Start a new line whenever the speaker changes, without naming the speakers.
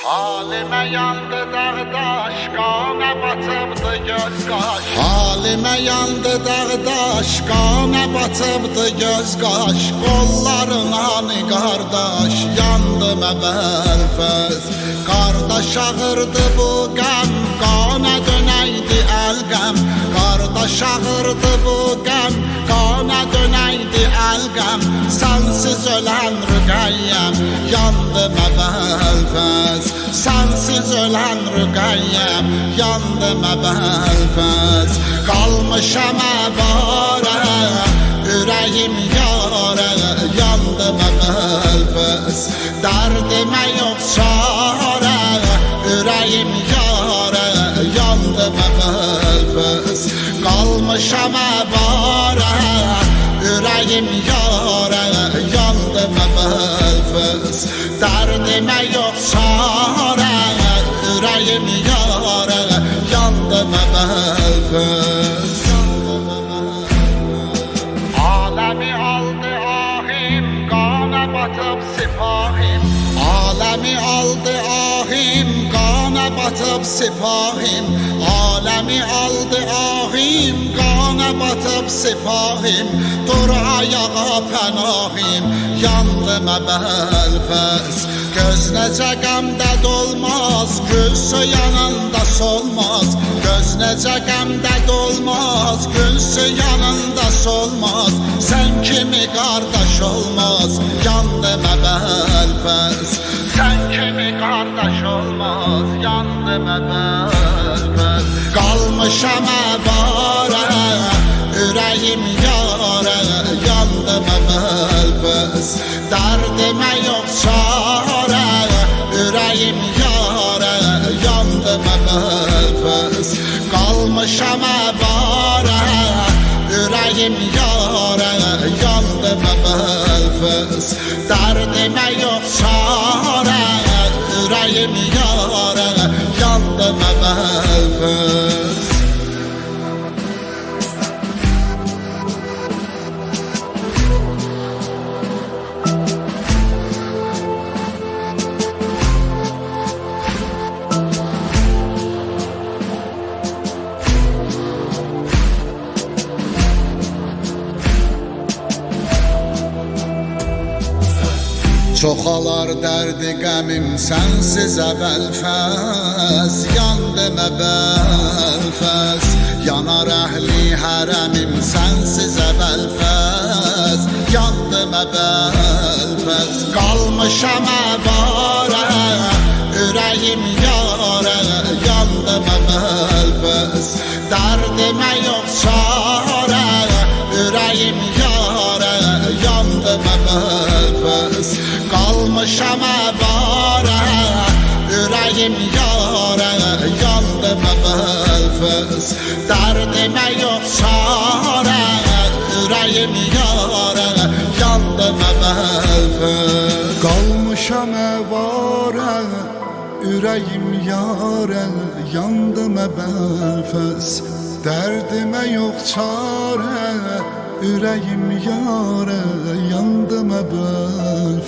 Halime yandı dağdaş, qana batıbdı göz qaş. Halime yandı dağdaş, qana batıbdı göz qaş. Qolların hani qardaş, yandı məbəlfəz. Qardaş ağırdı bu qəm, qana dönəydi əlqəm. Qardaş ağırdı bu qəm, qana dönəydi əlqəm. Sensiz ölən rüqəyyəm, yandı məbəlfəz. Sensiz ölən rüqəyyəm, yandı məbəlfəz. Qalmışam əbarə, ürəyim yarə, yandı məbəlfəz. Dərdimə yox çarə, ürəyim yarə, yandı məbəlfəz. Qalmışam əbarə, ürəyim yarə, yandı məbəlfəz. Dərdimə yox çarə, ürəyim yarə, yandı məbəlfəz. Aləmi aldı ahim, qana batıb sipahim. Aləmi aldı ahim, qana batıb sipahim. Aləmi aldı ahim, qana batıb sipahim. Dur ayağa pənahim, yandı məbəlfəz. Göz necə qəmdə dolmaz, gülsü yanında solmaz. Göz necə qəmdə dolmaz, gülsü yanında solmaz. Sen kimi qardaş olmaz, yandı məbəlfəz. Sen kimi qardaş olmaz, yandı məbəlfəz. Qalmışam əbarə, ürəyim yarə, yandı məbəlfəz. Dərdimə yox çarə, ürəyim yarə, yandı məbəlfəz. Qalmışam əbarə, ürəyim yarə, yandı məbəlfəz. Dərdimə yox çarə, ürəyim yarə, yandı məbəlfəz. Çoxalar dərdi qəmim sənsiz əbəlfəz. Yandı məbəlfəz. Yanar əhli hərəmim sənsiz əbəlfəz. Yandı məbəlfəz. Qalmışam əbarə, ürəyim yarə, yandı məbəlfəz. Dərdimə yox çarə, ürəyim yarə, yandı məbəlfəz. Qalmışam əbarə, ürəyim yarə, yandı məbəlfəz. Dərdimə yox çarə, ürəyim yarə, yandı məbəlfəz. Qalmışam əbarə, ürəyim yarə, yandı məbəlfəz. Dərdimə yox çarə, ürəyim yarə, yandı məbəlfəz.